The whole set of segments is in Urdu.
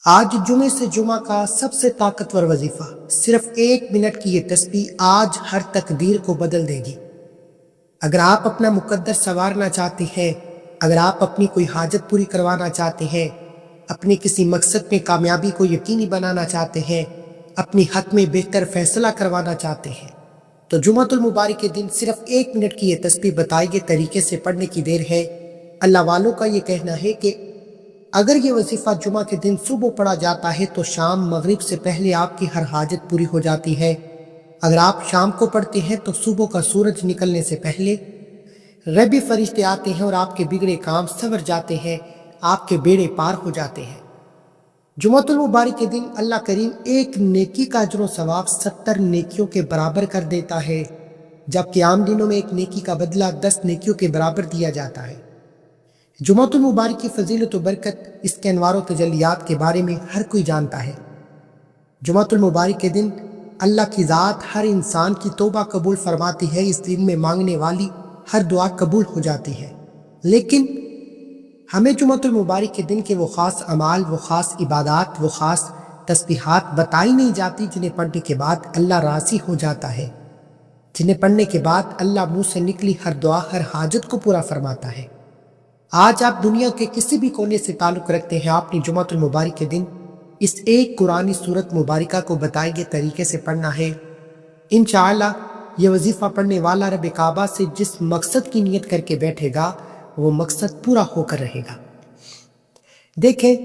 آج جمعے سے جمعہ کا سب سے طاقتور وظیفہ، صرف 1 منٹ کی یہ تسبیح آج ہر تقدیر کو بدل دے گی۔ اگر آپ اپنا مقدر سنوارنا چاہتے ہیں، اگر آپ اپنی کوئی حاجت پوری کروانا چاہتے ہیں، اپنے کسی مقصد میں کامیابی کو یقینی بنانا چاہتے ہیں، اپنی حق میں بہتر فیصلہ کروانا چاہتے ہیں، تو جمعۃ المبارک کے دن صرف 1 منٹ کی یہ تسبیح بتائے گئے طریقے سے پڑھنے کی دیر ہے۔ اللہ والوں کا یہ کہنا ہے کہ اگر یہ وظیفہ جمعہ کے دن صبح پڑھا جاتا ہے تو شام مغرب سے پہلے آپ کی ہر حاجت پوری ہو جاتی ہے۔ اگر آپ شام کو پڑھتے ہیں تو صبح کا سورج نکلنے سے پہلے ربی فرشتے آتے ہیں اور آپ کے بگڑے کام سنور جاتے ہیں، آپ کے بیڑے پار ہو جاتے ہیں۔ جمعۃ المبارک کے دن اللہ کریم ایک نیکی کا اجر و ثواب 70 نیکیوں کے برابر کر دیتا ہے، جبکہ عام دنوں میں ایک نیکی کا بدلہ 10 نیکیوں کے برابر دیا جاتا ہے۔ جمعۃ المبارک کی فضیلت و برکت، اس کے انوار و تجلیات کے بارے میں ہر کوئی جانتا ہے۔ جمعۃ المبارک کے دن اللہ کی ذات ہر انسان کی توبہ قبول فرماتی ہے، اس دن میں مانگنے والی ہر دعا قبول ہو جاتی ہے۔ لیکن ہمیں جمعۃ المبارک کے دن کے وہ خاص اعمال، وہ خاص عبادات، وہ خاص تسبیحات بتائی نہیں جاتی جنہیں پڑھنے کے بعد اللہ راضی ہو جاتا ہے، جنہیں پڑھنے کے بعد اللہ منہ سے نکلی ہر دعا، ہر حاجت کو پورا فرماتا ہے۔ آج آپ دنیا کے کسی بھی کونے سے تعلق رکھتے ہیں، آپ نے جمعۃ المبارک کے دن اس ایک قرآنی سورت مبارکہ کو بتائے گئے طریقے سے پڑھنا ہے۔ انشاءاللہ یہ وظیفہ پڑھنے والا رب کعبہ سے جس مقصد کی نیت کر کے بیٹھے گا وہ مقصد پورا ہو کر رہے گا۔ دیکھیں،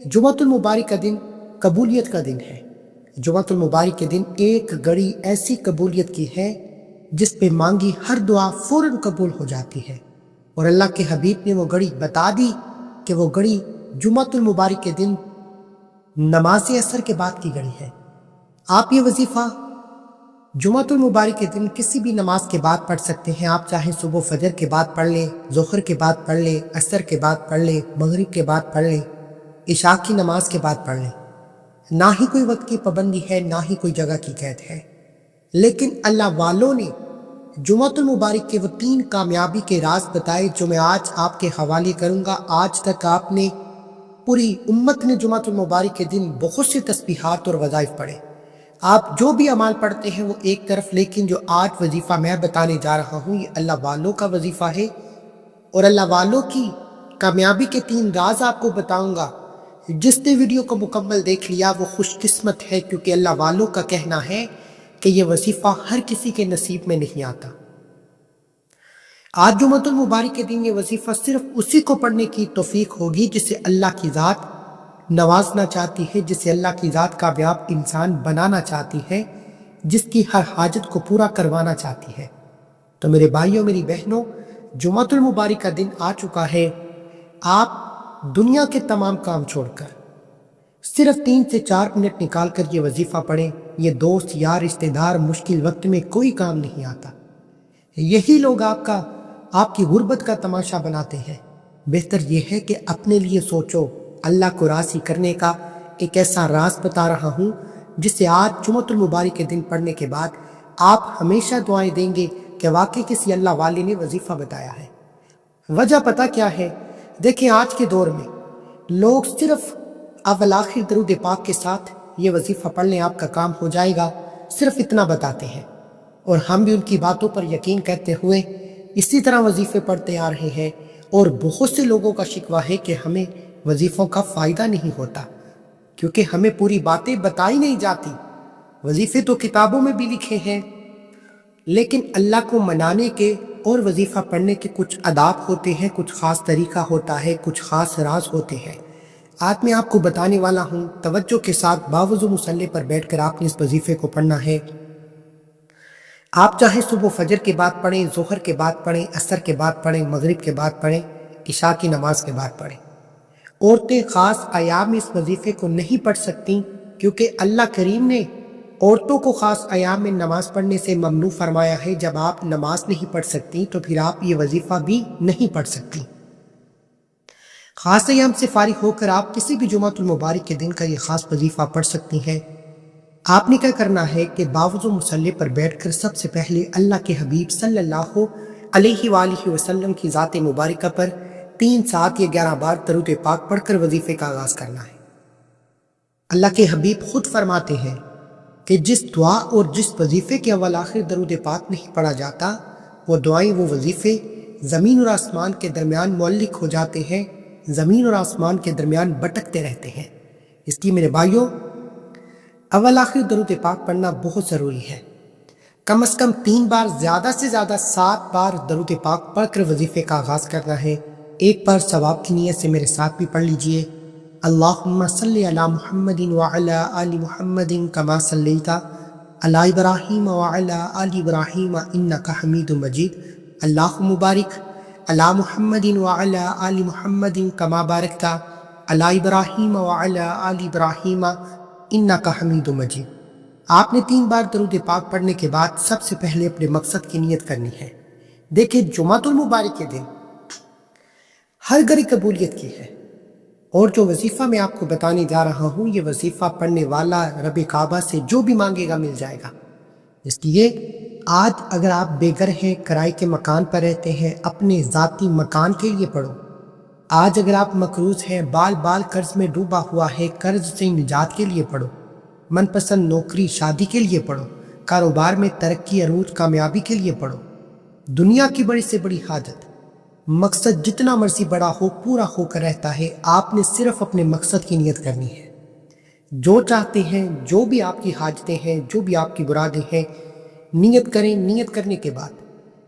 جمعۃ المبارک کا دن قبولیت کا دن ہے۔ جمعۃ المبارک کے دن ایک گھڑی ایسی قبولیت کی ہے جس پہ مانگی ہر دعا فوراً قبول ہو جاتی ہے، اور اللہ کے حبیب نے وہ گھڑی بتا دی کہ وہ گھڑی جمعۃ المبارک کے دن نماز اثر کے بعد کی گھڑی ہے۔ آپ یہ وظیفہ جمعۃ المبارک کے دن کسی بھی نماز کے بعد پڑھ سکتے ہیں۔ آپ چاہے صبح فجر کے بعد پڑھ لیں، ظہر کے بعد پڑھ لیں، عصر کے بعد پڑھ لیں، مغرب کے بعد پڑھ لیں، عشاء کی نماز کے بعد پڑھ لیں۔ نہ ہی کوئی وقت کی پابندی ہے، نہ ہی کوئی جگہ کی قید ہے۔ لیکن اللہ والوں نے جمعۃ المبارک کے وہ 3 کامیابی کے راز بتائے جو میں آج آپ کے حوالے کروں گا۔ آج تک آپ نے، پوری امت نے جمعۃ المبارک کے دن بہت سی تسبیحات اور وظائف پڑھے۔ آپ جو بھی اعمال پڑھتے ہیں وہ ایک طرف، لیکن جو آج وظیفہ میں بتانے جا رہا ہوں یہ اللہ والوں کا وظیفہ ہے، اور اللہ والوں کی کامیابی کے 3 راز آپ کو بتاؤں گا۔ جس نے ویڈیو کو مکمل دیکھ لیا وہ خوش قسمت ہے، کیونکہ اللہ والوں کا کہنا ہے کہ یہ وظیفہ ہر کسی کے نصیب میں نہیں آتا۔ آج جمعۃ المبارک کے دن یہ وظیفہ صرف اسی کو پڑھنے کی توفیق ہوگی جسے اللہ کی ذات نوازنا چاہتی ہے، جسے اللہ کی ذات کامیاب انسان بنانا چاہتی ہے، جس کی ہر حاجت کو پورا کروانا چاہتی ہے۔ تو میرے بھائیوں، میری بہنوں، جمعۃ المبارک کا دن آ چکا ہے۔ آپ دنیا کے تمام کام چھوڑ کر صرف 3 سے 4 منٹ نکال کر یہ وظیفہ پڑھیں۔ یہ دوست، یار، رشتہ دار مشکل وقت میں کوئی کام نہیں آتا۔ یہی لوگ آپ کی غربت کا تماشا بناتے ہیں۔ بہتر یہ ہے کہ اپنے لیے سوچو۔ اللہ کو راضی کرنے کا ایک ایسا راز بتا رہا ہوں جسے آج جمعۃ المبارک کے دن پڑھنے کے بعد آپ ہمیشہ دعائیں دیں گے کہ واقعی کسی اللہ والے نے وظیفہ بتایا ہے۔ وجہ پتہ کیا ہے؟ دیکھیں، آج کے دور میں لوگ صرف اول آخر درود پاک کے ساتھ یہ وظیفہ پڑھ لیں، آپ کا کام ہو جائے گا، صرف اتنا بتاتے ہیں، اور ہم بھی ان کی باتوں پر یقین کرتے ہوئے اسی طرح وظیفے پڑھتے آ رہے ہیں، اور بہت سے لوگوں کا شکوہ ہے کہ ہمیں وظیفوں کا فائدہ نہیں ہوتا کیونکہ ہمیں پوری باتیں بتائی نہیں جاتی۔ وظیفے تو کتابوں میں بھی لکھے ہیں، لیکن اللہ کو منانے کے اور وظیفہ پڑھنے کے کچھ آداب ہوتے ہیں، کچھ خاص طریقہ ہوتا ہے، کچھ خاص راز ہوتے ہیں۔ آج میں آپ کو بتانے والا ہوں۔ توجہ کے ساتھ باوضو مصلی پر بیٹھ کر آپ نے اس وظیفے کو پڑھنا ہے۔ آپ چاہے صبح فجر کے بعد پڑھیں، ظہر کے بعد پڑھیں، عصر کے بعد پڑھیں، مغرب کے بعد پڑھیں، عشاء کی نماز کے بعد پڑھیں۔ عورتیں خاص ایام میں اس وظیفے کو نہیں پڑھ سکتیں، کیونکہ اللہ کریم نے عورتوں کو خاص ایام میں نماز پڑھنے سے ممنوع فرمایا ہے۔ جب آپ نماز نہیں پڑھ سکتی تو پھر آپ یہ وظیفہ بھی نہیں پڑھ سکتی۔ خاص ایام سے فارغ ہو کر آپ کسی بھی جمعۃ المبارک کے دن کا یہ خاص وظیفہ پڑھ سکتی ہیں۔ آپ نے کیا کرنا ہے کہ باوضو مصلی پر بیٹھ کر سب سے پہلے اللہ کے حبیب صلی اللہ علیہ وآلہ وسلم کی ذات مبارکہ پر 3، 7 یا 11 بار درود پاک پڑھ کر وظیفے کا آغاز کرنا ہے۔ اللہ کے حبیب خود فرماتے ہیں کہ جس دعا اور جس وظیفے کے اول آخر درود پاک نہیں پڑھا جاتا، وہ دعائیں، وہ وظیفے زمین اور آسمان کے درمیان معلق ہو جاتے ہیں، زمین اور آسمان کے درمیان بھٹکتے رہتے ہیں۔ اس لیے میرے بھائیوں، اول آخر درود پاک پڑھنا بہت ضروری ہے۔ کم از کم 3 بار، زیادہ سے زیادہ 7 بار درود پاک پڑھ کر وظیفے کا آغاز کرنا ہے۔ ایک بار ثواب کی نیت سے میرے ساتھ بھی پڑھ لیجئے۔ اللہم صلی علی محمد وعلی آل محمد کما صلیت علی ابراہیم وعلی آل ابراہیم انک حمید مجید۔ اللہم بارک علی محمد وعلی آل محمد کما بارکت علی ابراہیم وعلی آل ابراہیم انک حمید مجید۔ آپ نے 3 بار درود پاک پڑھنے کے بعد سب سے پہلے اپنے مقصد کی نیت کرنی ہے۔ دیکھیں، جمعۃ المبارک کے دن ہر گھڑی قبولیت کی ہے، اور جو وظیفہ میں آپ کو بتانے جا رہا ہوں، یہ وظیفہ پڑھنے والا رب کعبہ سے جو بھی مانگے گا مل جائے گا۔ اس لیے آج اگر آپ بے گھر ہیں، کرائے کے مکان پر رہتے ہیں، اپنے ذاتی مکان کے لیے پڑھو۔ آج اگر آپ مقروض ہیں، بال بال قرض میں ڈوبا ہوا ہے، قرض سے نجات کے لیے پڑھو۔ من پسند نوکری، شادی کے لیے پڑھو۔ کاروبار میں ترقی، عروج، کامیابی کے لیے پڑھو۔ دنیا کی بڑی سے بڑی حاجت، مقصد جتنا مرضی بڑا ہو، پورا ہو کر رہتا ہے۔ آپ نے صرف اپنے مقصد کی نیت کرنی ہے۔ جو چاہتے ہیں، جو بھی آپ کی حاجتیں ہیں، جو بھی آپ کی مرادیں ہیں، نیت کریں۔ نیت کرنے کے بعد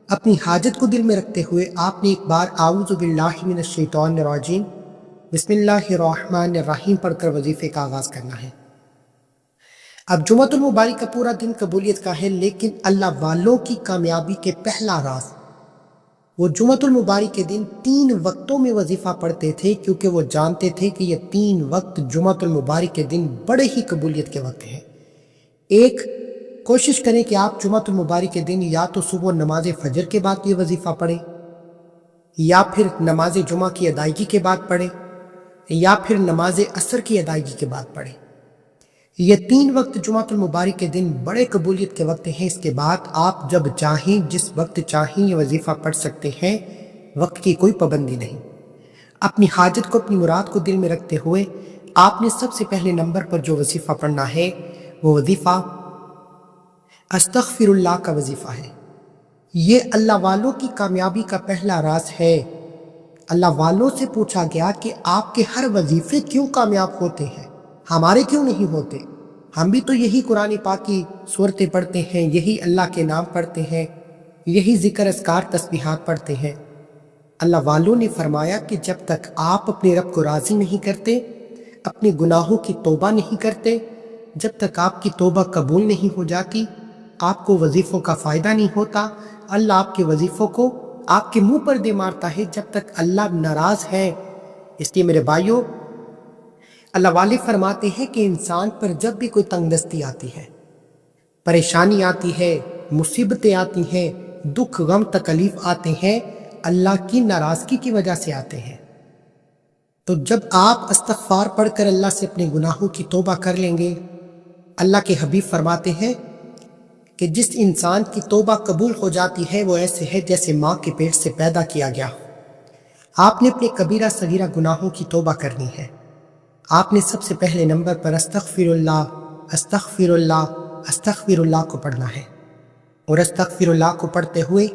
اپنی حاجت کو دل میں رکھتے ہوئے آپ نے ایک بار اعوذ باللہ من الشیطان الرجیم بسم اللہ الرحمن الرحیم پڑھ کر وظیفے کا آغاز کرنا ہے۔ اب جمعۃ المبارک کا پورا دن قبولیت کا ہے، لیکن اللہ والوں کی کامیابی کے پہلا راز، وہ جمعۃ المبارک کے دن 3 وقتوں میں وظیفہ پڑھتے تھے، کیونکہ وہ جانتے تھے کہ یہ 3 وقت جمعۃ المبارک کے دن بڑے ہی قبولیت کے وقت ہیں۔ ایک، کوشش کریں کہ آپ جمعۃ المبارک کے دن یا تو صبح نماز فجر کے بعد یہ وظیفہ پڑھیں، یا پھر نماز جمعہ کی ادائیگی کے بعد پڑھیں، یا پھر نماز عصر کی ادائیگی کے بعد پڑھیں۔ یہ 3 وقت جمعۃ المبارک کے دن بڑے قبولیت کے وقت ہیں۔ اس کے بعد آپ جب چاہیں، جس وقت چاہیں یہ وظیفہ پڑھ سکتے ہیں، وقت کی کوئی پابندی نہیں۔ اپنی حاجت کو، اپنی مراد کو دل میں رکھتے ہوئے آپ نے سب سے پہلے نمبر پر جو وظیفہ پڑھنا ہے، وہ وظیفہ استغفر اللہ کا وظیفہ ہے۔ یہ اللہ والوں کی کامیابی کا پہلا راز ہے۔ اللہ والوں سے پوچھا گیا کہ آپ کے ہر وظیفے کیوں کامیاب ہوتے ہیں، ہمارے کیوں نہیں ہوتے؟ ہم بھی تو یہی قرآن پاک کی سورتیں پڑھتے ہیں، یہی اللہ کے نام پڑھتے ہیں، یہی ذکر اذکار تسبیحات پڑھتے ہیں۔ اللہ والوں نے فرمایا کہ جب تک آپ اپنے رب کو راضی نہیں کرتے، اپنے گناہوں کی توبہ نہیں کرتے، جب تک آپ کی توبہ قبول نہیں ہو جاتی، آپ کو وظیفوں کا فائدہ نہیں ہوتا۔ اللہ آپ کے وظیفوں کو آپ کے منہ پر دے مارتا ہے جب تک اللہ ناراض ہے۔ اس لیے میرے بھائیوں، اللہ والے فرماتے ہیں کہ انسان پر جب بھی کوئی تنگ دستی آتی ہے، پریشانی آتی ہے، مصیبتیں آتی ہیں، دکھ، غم، تکلیف آتے ہیں، اللہ کی ناراضگی کی وجہ سے آتے ہیں۔ تو جب آپ استغفار پڑھ کر اللہ سے اپنے گناہوں کی توبہ کر لیں گے، اللہ کے حبیب فرماتے ہیں کہ جس انسان کی توبہ قبول ہو جاتی ہے، وہ ایسے ہے جیسے ماں کے پیٹ سے پیدا کیا گیا ہو۔ آپ نے اپنے کبیرہ صغیرہ گناہوں کی توبہ کرنی ہے۔ آپ نے سب سے پہلے نمبر پر استغفر اللہ، استغفر اللہ، استغفر اللہ کو پڑھنا ہے، اور استغفر اللہ کو پڑھتے ہوئے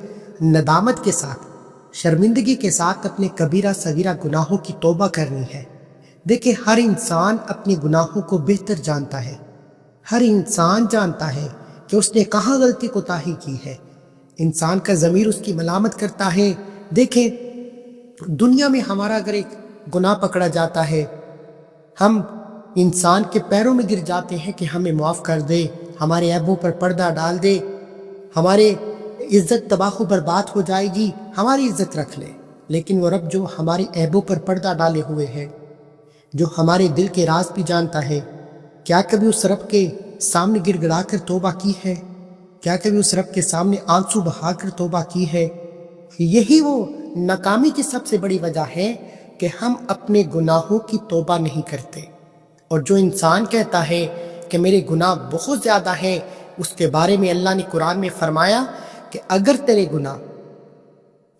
ندامت کے ساتھ، شرمندگی کے ساتھ اپنے کبیرہ صغیرہ گناہوں کی توبہ کرنی ہے۔ دیکھیں، ہر انسان اپنے گناہوں کو بہتر جانتا ہے۔ ہر انسان جانتا ہے کہ اس نے کہاں غلطی کوتاہی کی ہے۔ انسان کا ضمیر اس کی ملامت کرتا ہے۔ دیکھیں، دنیا میں ہمارا اگر ایک گناہ پکڑا جاتا ہے، ہم انسان کے پیروں میں گر جاتے ہیں کہ ہمیں معاف کر دے، ہمارے عیبوں پر پردہ ڈال دے، ہمارے عزت تباہ و برباد ہو جائے گی، ہماری عزت رکھ لے۔ لیکن وہ رب جو ہمارے عیبوں پر پردہ ڈالے ہوئے ہے، جو ہمارے دل کے راز بھی جانتا ہے، کیا کبھی اس رب کے سامنے گر گڑا کر توبہ کی ہے؟ کیا کبھی اس رب کے سامنے آنسو بہا کر توبہ کی ہے؟ یہی وہ ناکامی کی سب سے بڑی وجہ ہے کہ ہم اپنے گناہوں کی توبہ نہیں کرتے۔ اور جو انسان کہتا ہے کہ میرے گناہ بہت زیادہ ہیں، اس کے بارے میں اللہ نے قرآن میں فرمایا کہ اگر تیرے گناہ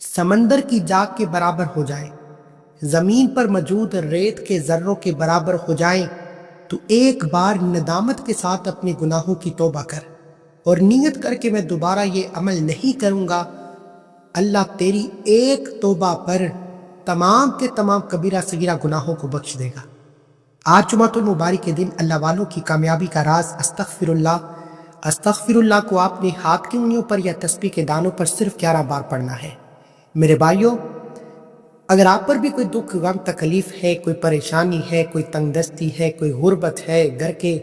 سمندر کی جاگ کے برابر ہو جائیں، زمین پر موجود ریت کے ذروں کے برابر ہو جائیں، تو ایک بار ندامت کے ساتھ اپنے گناہوں کی توبہ کر اور نیت کر کے میں دوبارہ یہ عمل نہیں کروں گا، اللہ تیری ایک توبہ پر تمام کے تمام کبیرہ صغیرہ گناہوں کو بخش دے گا۔ آج جمعۃ المبارک کے دن اللہ والوں کی کامیابی کا راز استغفر اللہ کو آپ نے ہاتھ کی انگلیوں پر یا تسبیح کے دانوں پر صرف 11 بار پڑھنا ہے۔ میرے بھائیوں، اگر آپ پر بھی کوئی دکھ، غم، تکلیف ہے، کوئی پریشانی ہے، کوئی تنگ دستی ہے، کوئی غربت ہے، گھر کے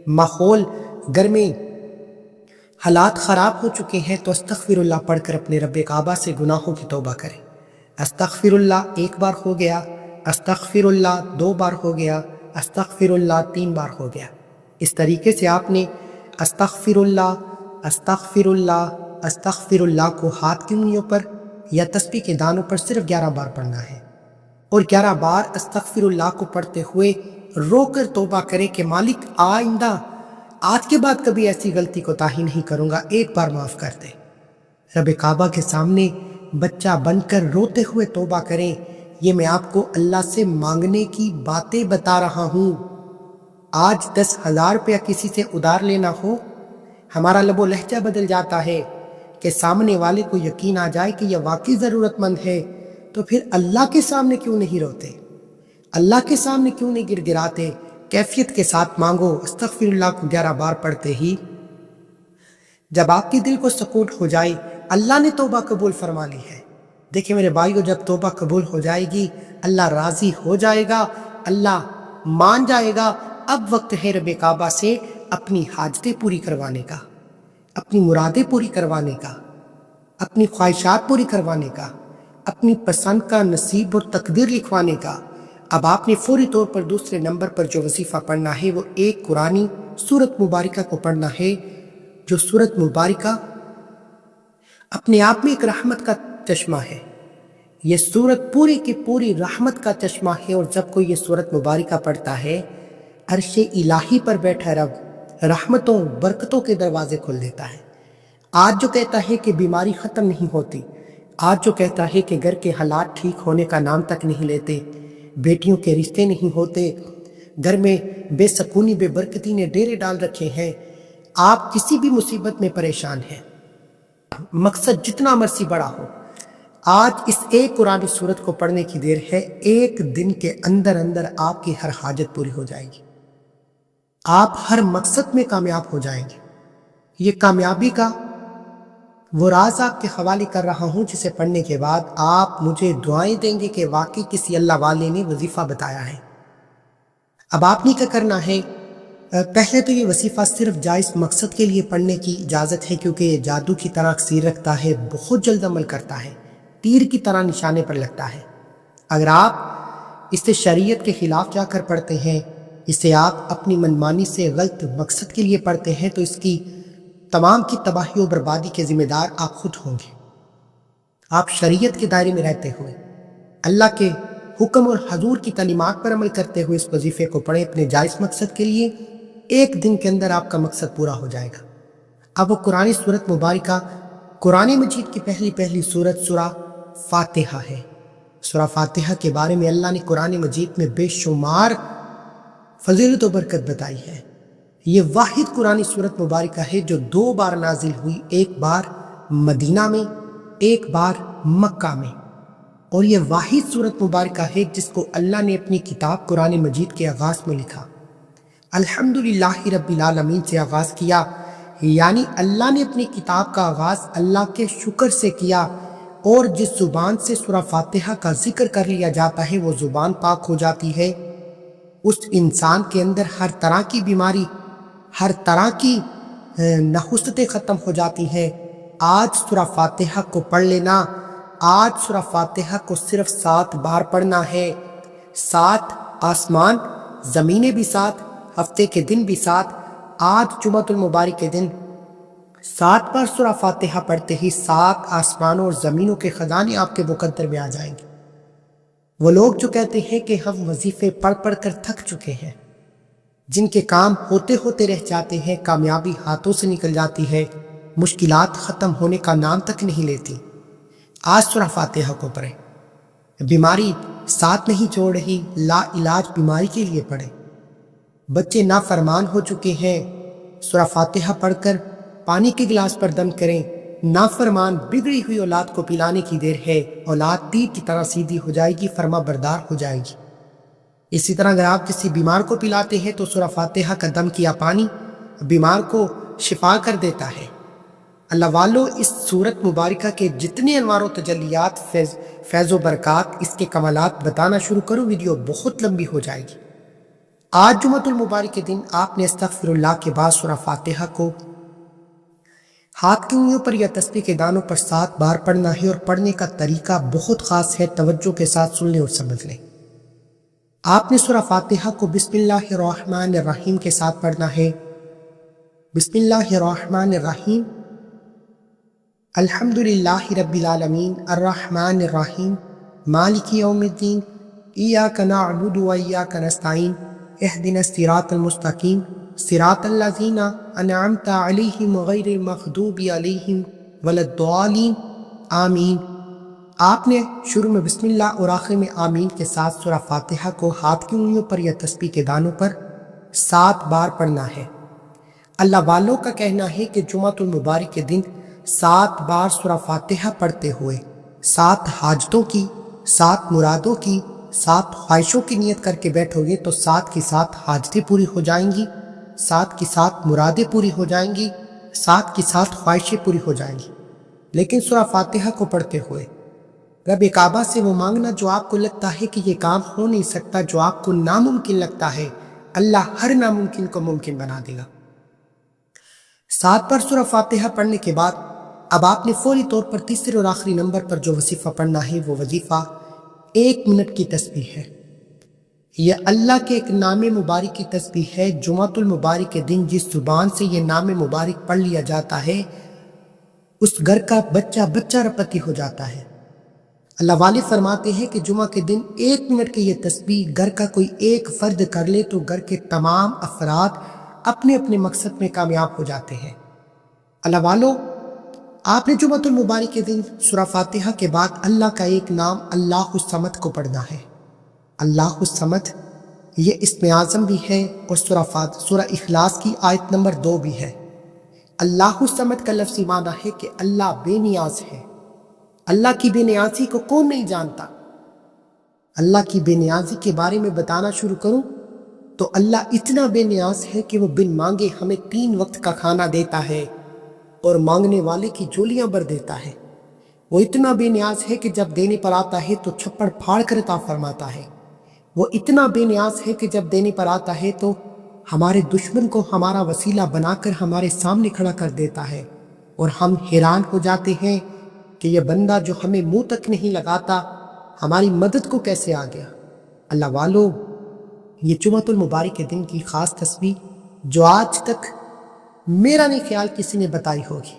ماحول، گھر میں حالات خراب ہو چکے ہیں، تو استغفر اللہ پڑھ کر اپنے رب کعبہ سے گناہوں کی توبہ کریں۔ استغفر اللہ 1 بار ہو گیا، استغفر اللہ 2 بار ہو گیا، استغفر اللہ 3 بار ہو گیا۔ اس طریقے سے آپ نے استغفر اللہ، استغفر اللہ، استغفر اللہ کو ہاتھ کی انگلیوں پر یا تسبیح کے دانوں پر صرف 11 بار پڑھنا ہے، اور 11 بار استغفر اللہ کو پڑھتے ہوئے رو کر توبہ کرے کہ مالک آئندہ آج کے بعد کبھی ایسی غلطی کو تاہی نہیں کروں گا، ایک بار معاف کر دے۔ رب کعبہ کے سامنے بچہ بن کر روتے ہوئے توبہ کریں۔ یہ میں آپ کو اللہ سے مانگنے کی باتیں بتا رہا ہوں۔ آج 10,000 روپیہ کسی سے ادھار لینا ہو، ہمارا لب و لہجہ بدل جاتا ہے کہ سامنے والے کو یقین آ جائے کہ یہ واقعی ضرورت مند ہے، تو پھر اللہ کے سامنے کیوں نہیں روتے؟ اللہ کے سامنے کیوں نہیں گر گراتے؟ کیفیت کے ساتھ مانگو۔ استغفر اللہ کو 11 بار پڑھتے ہی جب آپ کے دل کو سکون ہو جائے، اللہ نے توبہ قبول فرما لی ہے۔ دیکھیں میرے بھائیو، جب توبہ قبول ہو جائے گی، اللہ راضی ہو جائے گا، اللہ مان جائے گا۔ اب وقت ہے رب کعبہ سے اپنی حاجتیں پوری کروانے کا، اپنی مرادیں پوری کروانے کا، اپنی خواہشات پوری کروانے کا، اپنی پسند کا نصیب اور تقدیر لکھوانے کا۔ اب آپ نے فوری طور پر دوسرے نمبر پر جو وظیفہ پڑھنا ہے وہ ایک قرآنی سورت مبارکہ کو پڑھنا ہے، جو سورت مبارکہ اپنے آپ میں ایک رحمت کا چشمہ ہے۔ یہ سورت پوری کی پوری رحمت کا چشمہ ہے، اور جب کوئی یہ سورت مبارکہ پڑھتا ہے، عرش الہی پر بیٹھا رب رحمتوں برکتوں کے دروازے کھول دیتا ہے۔ آج جو کہتا ہے کہ بیماری ختم نہیں ہوتی، آج جو کہتا ہے کہ گھر کے حالات ٹھیک ہونے کا نام تک نہیں لیتے، بیٹیوں کے رشتے نہیں ہوتے، گھر میں بے سکونی بے برکتی نے ڈیرے ڈال رکھے ہیں، آپ کسی بھی مصیبت میں پریشان ہیں، مقصد جتنا مرضی بڑا ہو، آج اس ایک قرآن سورت کو پڑھنے کی دیر ہے۔ ایک دن کے اندر اندر آپ کی ہر حاجت پوری ہو جائے گی، آپ ہر مقصد میں کامیاب ہو جائیں گے۔ یہ کامیابی کا وہ راز آپ کے حوالے کر رہا ہوں، جسے پڑھنے کے بعد آپ مجھے دعائیں دیں گے کہ واقعی کسی اللہ والے نے وظیفہ بتایا ہے۔ اب آپ نے کیا کرنا ہے؟ پہلے تو یہ وظیفہ صرف جائز مقصد کے لیے پڑھنے کی اجازت ہے، کیونکہ یہ جادو کی طرح اکثیر رکھتا ہے، بہت جلد عمل کرتا ہے، تیر کی طرح نشانے پر لگتا ہے۔ اگر آپ اسے شریعت کے خلاف جا کر پڑھتے ہیں، اسے آپ اپنی منمانی سے غلط مقصد کے لیے پڑھتے ہیں، تو اس کی تمام کی تباہی و بربادی کے ذمہ دار آپ خود ہوں گے۔ آپ شریعت کے دائرے میں رہتے ہوئے، اللہ کے حکم اور حضور کی تعلیمات پر عمل کرتے ہوئے اس وظیفے کو پڑھیں اپنے جائز مقصد کے لیے، ایک دن کے اندر آپ کا مقصد پورا ہو جائے گا۔ اب وہ قرآن سورت مبارکہ، قرآن مجید کی پہلی سورت سورہ فاتحہ ہے۔ سورہ فاتحہ کے بارے میں اللہ نے قرآن مجید میں بے شمار فضیلت و برکت بتائی ہے۔ یہ واحد قرآن سورت مبارکہ ہے جو 2 بار نازل ہوئی، ایک بار مدینہ میں، ایک بار مکہ میں، اور یہ واحد سورت مبارکہ ہے جس کو اللہ نے اپنی کتاب قرآن مجید کے آغاز میں لکھا۔ الحمدللہ رب العالمین سے آغاز کیا، یعنی اللہ نے اپنی کتاب کا آغاز اللہ کے شکر سے کیا، اور جس زبان سے سورہ فاتحہ کا ذکر کر لیا جاتا ہے وہ زبان پاک ہو جاتی ہے، اس انسان کے اندر ہر طرح کی بیماری، ہر طرح کی نحوستیں ختم ہو جاتی ہیں۔ آج سورہ فاتحہ کو پڑھ لینا، آج سورہ فاتحہ کو صرف 7 بار پڑھنا ہے۔ 7 آسمان، زمینیں بھی 7، ہفتے کے دن بھی 7۔ آج جمعۃ المبارک کے دن 7 بار سورہ فاتحہ پڑھتے ہی 7 آسمانوں اور زمینوں کے خزانے آپ کے مقدر میں آ جائیں گے۔ وہ لوگ جو کہتے ہیں کہ ہم وظیفے پڑھ پڑھ کر تھک چکے ہیں، جن کے کام ہوتے ہوتے رہ جاتے ہیں، کامیابی ہاتھوں سے نکل جاتی ہے، مشکلات ختم ہونے کا نام تک نہیں لیتی، آج سورہ فاتحہ کو پڑھیں۔ بیماری ساتھ نہیں چھوڑ رہی، لا علاج بیماری کے لیے پڑھیں۔ بچے نافرمان ہو چکے ہیں، سورہ فاتحہ پڑھ کر پانی کے گلاس پر دم کریں۔ نافرمان بگڑی ہوئی اولاد کو پلانے کی دیر ہے، اولاد تیر کی طرح سیدھی ہو جائے گی، فرما بردار ہو جائے گی۔ اسی طرح اگر آپ کسی بیمار کو پلاتے ہیں تو سورہ فاتحہ کا دم کیا پانی بیمار کو شفا کر دیتا ہے۔ اللہ والو، اس صورت مبارکہ کے جتنے انوار و تجلیات، فیض و برکات، اس کے کمالات بتانا شروع کروں، ویڈیو بہت لمبی ہو جائے گی۔ آج جمعۃ المبارک کے دن آپ نے استغفر اللہ کے بعد سورہ فاتحہ کو ہاتھ کی انگلیوں پر یا تسبیح کے دانوں پر 7 بار پڑھنا ہے، اور پڑھنے کا طریقہ بہت خاص ہے، توجہ کے ساتھ سن لیں اور سمجھ لیں۔ آپ نے سورہ فاتحہ کو بسم اللہ الرحمن الرحیم کے ساتھ پڑھنا ہے۔ بسم اللہ الرحمن الرحیم، الحمد للہ رب العالمین، الرحمن الرحیم، مالک یوم الدین، ایاک نعبد و ایاک نستعین، اہدنا الصراط المستقیم، صراط الذین انعمت علیہم غیر المغضوب علیہم ولا الضالین، آمین۔ آپ نے شروع میں بسم اللہ اور آخر میں آمین کے ساتھ سورہ فاتحہ کو ہاتھ کی انگلیوں پر یا تسبیح کے دانوں پر 7 بار پڑھنا ہے۔ اللہ والوں کا کہنا ہے کہ جمعۃ المبارک کے دن 7 بار سورہ فاتحہ پڑھتے ہوئے 7 حاجتوں کی، 7 مرادوں کی، 7 خواہشوں کی نیت کر کے بیٹھو گے تو 7 کی 7 حاجتیں پوری ہو جائیں گی، 7 کی 7 مرادیں پوری ہو جائیں گی، 7 کی 7 خواہشیں پوری ہو جائیں گی۔ لیکن سورہ فاتحہ کو پڑھتے ہوئے رب کعبہ سے وہ مانگنا جو آپ کو لگتا ہے کہ یہ کام ہو نہیں سکتا، جو آپ کو ناممکن لگتا ہے، اللہ ہر ناممکن کو ممکن بنا دے گا۔ 7 بار سورہ فاتحہ پڑھنے کے بعد اب آپ نے فوری طور پر تیسرے اور آخری نمبر پر جو وظیفہ پڑھنا ہے وہ وظیفہ 1 منٹ کی تسبیح ہے۔ یہ اللہ کے ایک نام مبارک کی تسبیح ہے۔ جمعۃ المبارک کے دن جس زبان سے یہ نام مبارک پڑھ لیا جاتا ہے، اس گھر کا بچہ بچہ رپتی ہو جاتا ہے۔ اللہ والے فرماتے ہیں کہ جمعہ کے دن 1 منٹ کی یہ تسبیح گھر کا کوئی ایک فرد کر لے تو گھر کے تمام افراد اپنے اپنے مقصد میں کامیاب ہو جاتے ہیں۔ اللہ والو، آپ نے جمعۃ المبارک کے دن سورہ فاتحہ کے بعد اللہ کا ایک نام اللہ الصمد کو پڑھنا ہے۔ اللہ الصمد یہ اسم اعظم بھی ہے اور سورہ اخلاص کی آیت نمبر 2 بھی ہے۔ اللہ الصمد کا لفظی معنی ہے کہ اللہ بے نیاز ہے۔ اللہ کی بے نیازی کو کون نہیں جانتا؟ اللہ کی بے نیازی کے بارے میں بتانا شروع کروں تو اللہ اتنا بے نیاز ہے کہ وہ بن مانگے ہمیں 3 وقت کا کھانا دیتا ہے اور مانگنے والے کی جولیاں بھر دیتا ہے۔ وہ اتنا بے نیاز ہے کہ جب دینے پر آتا ہے تو چھپڑ پھاڑ کر عطا فرماتا ہے۔ وہ اتنا بے نیاز ہے کہ جب دینے پر آتا ہے تو ہمارے دشمن کو ہمارا وسیلہ بنا کر ہمارے سامنے کھڑا کر دیتا ہے، اور ہم حیران ہو جاتے ہیں کہ یہ بندہ جو ہمیں منہ تک نہیں لگاتا ہماری مدد کو کیسے آ گیا۔ اللہ والو، یہ جمعۃ المبارک کے دن کی خاص تسبیح جو آج تک میرا نہیں خیال کسی نے بتائی ہوگی۔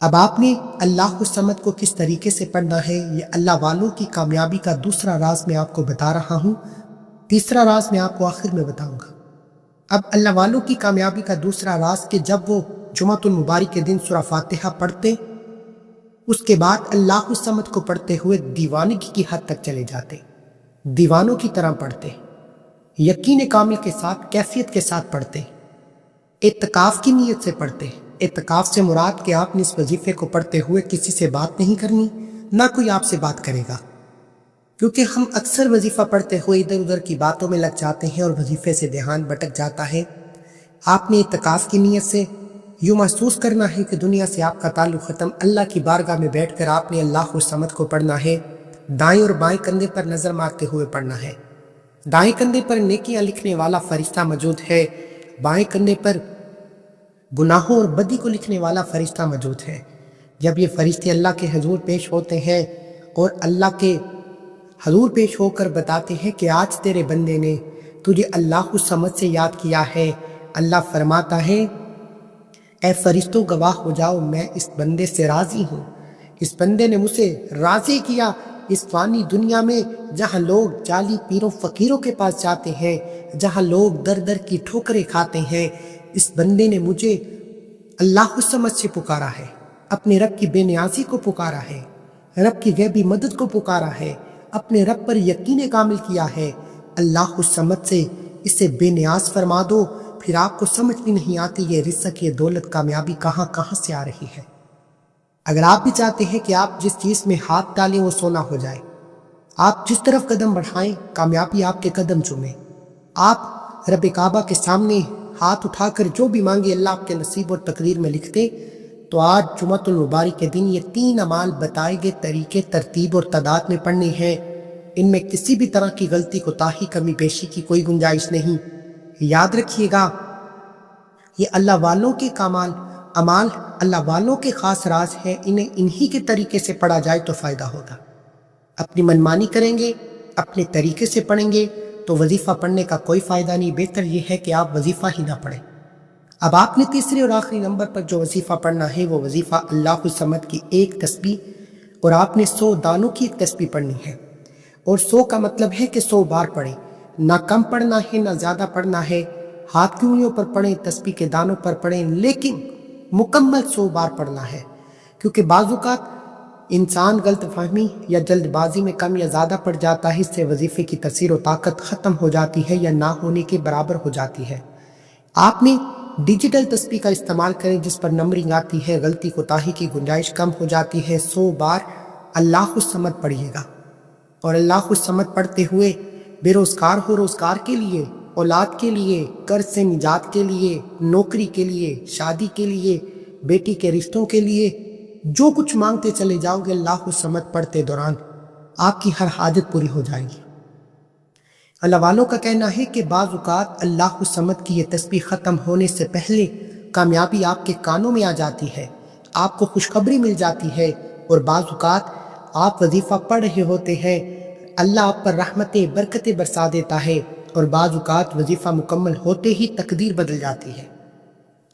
اب آپ نے اللہ الصمد کو کس طریقے سے پڑھنا ہے، یہ اللہ والوں کی کامیابی کا دوسرا راز میں آپ کو بتا رہا ہوں، تیسرا راز میں آپ کو آخر میں بتاؤں گا۔ اب اللہ والوں کی کامیابی کا دوسرا راز کہ جب وہ جمعۃ المبارک کے دن سورہ فاتحہ پڑھتے، اس کے بعد اللہ الصمد کو پڑھتے ہوئے دیوانگی کی حد تک چلے جاتے، دیوانوں کی طرح پڑھتے، یقین کامل کے ساتھ، کیفیت کے ساتھ پڑھتے، اعتکاف کی نیت سے پڑھتے۔ اعتکاف سے مراد کہ آپ نے اس وظیفے کو پڑھتے ہوئے کسی سے بات نہیں کرنی، نہ کوئی آپ سے بات کرے گا، کیونکہ ہم اکثر وظیفہ پڑھتے ہوئے ادھر ادھر کی باتوں میں لگ جاتے ہیں اور وظیفے سے دھیان بھٹک جاتا ہے۔ آپ نے اعتکاف کی نیت سے یوں محسوس کرنا ہے کہ دنیا سے آپ کا تعلق ختم، اللہ کی بارگاہ میں بیٹھ کر آپ نے اللہ الصمد کو پڑھنا ہے۔ دائیں اور بائیں کندھے پر نظر مارتے ہوئے پڑھنا ہے۔ دائیں کندھے پر نیکیاں لکھنے والا فرشتہ موجود ہے، بائیں کندھے پر گناہوں اور بدی کو لکھنے والا فرشتہ موجود ہے۔ جب یہ فرشتے اللہ کے حضور پیش ہوتے ہیں اور اللہ کے حضور پیش ہو کر بتاتے ہیں کہ آج تیرے بندے نے تجھے اللہ الصمد سے یاد کیا ہے، اللہ فرماتا ہے اے فرشتوں گواہ ہو جاؤ، میں اس بندے سے راضی ہوں، اس بندے نے مجھے راضی کیا۔ اس فانی دنیا میں جہاں لوگ جعلی پیروں فقیروں کے پاس جاتے ہیں، جہاں لوگ در در کی ٹھوکریں کھاتے ہیں، اس بندے نے مجھے اللہ الصمد سے پکارا ہے، اپنے رب کی بے نیازی کو پکارا ہے، رب کی غیبی مدد کو پکارا ہے، اپنے رب پر یقین کامل کیا ہے، اللہ الصمد سے اسے بے نیاز فرما دو، پھر آپ کو سمجھ بھی نہیں آتی یہ رزق، یہ دولت، کامیابی کہاں کہاں سے آ رہی ہے۔ اگر آپ بھی چاہتے ہیں کہ آپ جس چیز میں ہاتھ ڈالیں وہ سونا ہو جائے، آپ جس طرف قدم بڑھائیں کامیابی آپ کے قدم چومے، آپ رب کعبہ کے سامنے ہاتھ اٹھا کر جو بھی مانگے اللہ آپ کے نصیب اور تقدیر میں لکھ دے، تو آج جمعۃ المبارک کے دن یہ 3 اعمال بتائے گئے طریقے ترتیب اور تعداد میں پڑھنے ہیں۔ ان میں کسی بھی طرح کی غلطی کوتاہی کمی بیشی کی کوئی گنجائش نہیں۔ یاد رکھیے گا یہ اللہ والوں کے اعمال اللہ والوں کے خاص راز ہیں، انہیں انہی کے طریقے سے پڑھا جائے تو فائدہ ہوگا۔ اپنی منمانی کریں گے، اپنے طریقے سے پڑھیں گے تو وظیفہ پڑھنے کا کوئی فائدہ نہیں، بہتر یہ ہے کہ آپ وظیفہ ہی نہ پڑھیں۔ اب آپ نے تیسرے اور آخری نمبر پر جو وظیفہ پڑھنا ہے وہ وظیفہ اللہ الصمد کی 1 تسبیح، اور آپ نے 100 دانوں کی 1 تسبیح پڑھنی ہے، اور 100 کا مطلب ہے کہ 100 بار پڑھیں، نہ کم پڑھنا ہے نہ زیادہ پڑھنا ہے، ہاتھ کی انگلیوں پر پڑھیں، تسبیح کے دانوں پر پڑھیں، لیکن مکمل 100 بار پڑھنا ہے، کیونکہ بعض اوقات انسان غلط فہمی یا جلد بازی میں کم یا زیادہ پڑ جاتا ہے، اس سے وظیفے کی تاثیر و طاقت ختم ہو جاتی ہے یا نہ ہونے کے برابر ہو جاتی ہے۔ آپ نے ڈیجیٹل تسبیح کا استعمال کریں جس پر نمبرنگ آتی ہے، غلطی کوتاہی کی گنجائش کم ہو جاتی ہے۔ 100 بار اللہ الصمد پڑھیے گا، اور اللہ الصمد پڑھتے ہوئے بے روزگار ہو روزگار کے لیے، اولاد کے لیے، قرض سے نجات کے لیے، نوکری کے لیے، شادی کے لیے، بیٹی کے رشتوں کے لیے، جو کچھ مانگتے چلے جاؤ گے اللہ الصمد پڑھتے دوران آپ کی ہر حاجت پوری ہو جائے گی۔ اللہ والوں کا کہنا ہے کہ بعض اوقات اللہ الصمد کی یہ تسبیح ختم ہونے سے پہلے کامیابی آپ کے کانوں میں آ جاتی ہے، آپ کو خوشخبری مل جاتی ہے، اور بعض اوقات آپ وظیفہ پڑھ رہے ہوتے ہیں، اللہ آپ پر رحمتیں برکتیں برسا دیتا ہے، اور بعض اوقات وظیفہ مکمل ہوتے ہی تقدیر بدل جاتی ہے۔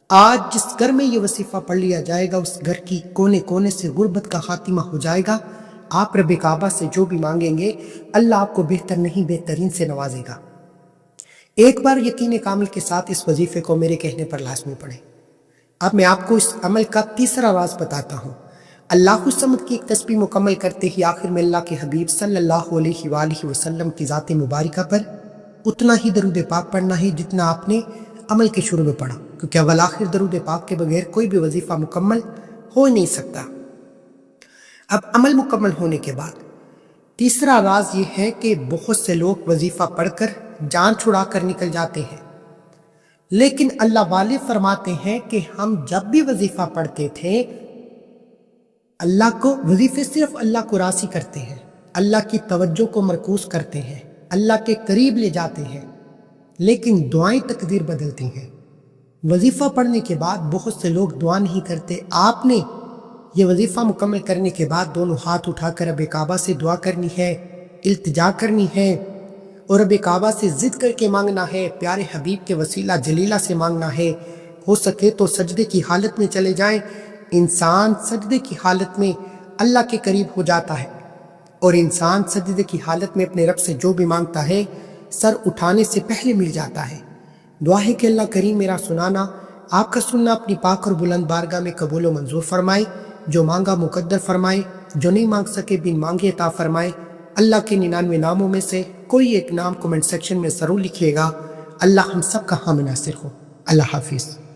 آج جس گھر میں یہ وظیفہ پڑھ لیا جائے گا اس گھر کی کونے کونے سے غربت کا خاتمہ ہو جائے گا۔ آپ رب کعبہ سے جو بھی مانگیں گے اللہ آپ کو بہتر نہیں بہترین سے نوازے گا۔ ایک بار یقین کامل کے ساتھ اس وظیفے کو میرے کہنے پر لازمی پڑھیں۔ اب میں آپ کو اس عمل کا تیسرا راز بتاتا ہوں۔ اللہ الصمد کی 1 تسبیح مکمل کرتے ہی آخر میں اللہ کے حبیب صلی اللہ علیہ وآلہ وسلم کی ذات مبارکہ پر اتنا ہی درود پاک پڑھنا ہے جتنا آپ نے عمل کے شروع میں پڑھا، کیونکہ اول آخر درود پاک کے بغیر کوئی بھی وظیفہ مکمل ہو نہیں سکتا۔ اب عمل مکمل ہونے کے بعد تیسرا راز یہ ہے کہ بہت سے لوگ وظیفہ پڑھ کر جان چھڑا کر نکل جاتے ہیں، لیکن اللہ والے فرماتے ہیں کہ ہم جب بھی وظیفہ پڑھتے تھے وظیفے صرف اللہ کو راضی کرتے ہیں، اللہ کی توجہ کو مرکوز کرتے ہیں، اللہ کے قریب لے جاتے ہیں، لیکن دعائیں تقدیر بدلتی ہیں۔ وظیفہ پڑھنے کے بعد بہت سے لوگ دعا نہیں کرتے۔ آپ نے یہ وظیفہ مکمل کرنے کے بعد دونوں ہاتھ اٹھا کر رب کعبہ سے دعا کرنی ہے، التجا کرنی ہے، اور رب کعبہ سے ضد کر کے مانگنا ہے، پیارے حبیب کے وسیلہ جلیلہ سے مانگنا ہے۔ ہو سکے تو سجدے کی حالت میں چلے جائیں۔ انسان سجدے کی حالت میں اللہ کے قریب ہو جاتا ہے، اور انسان سجدے کی حالت میں اپنے رب سے جو بھی مانگتا ہے سر اٹھانے سے پہلے مل جاتا ہے۔ دعا ہے کہ اللہ کریم میرا سنانا، آپ کا سننا اپنی پاک اور بلند بارگاہ میں قبول و منظور فرمائے، جو مانگا مقدر فرمائے، جو نہیں مانگ سکے بن مانگے عطا فرمائے۔ اللہ کے 99 ناموں میں سے کوئی ایک نام کمنٹ سیکشن میں ضرور لکھیے گا۔ اللہ ہم سب کا حامی ناصر ہو۔ اللہ حافظ۔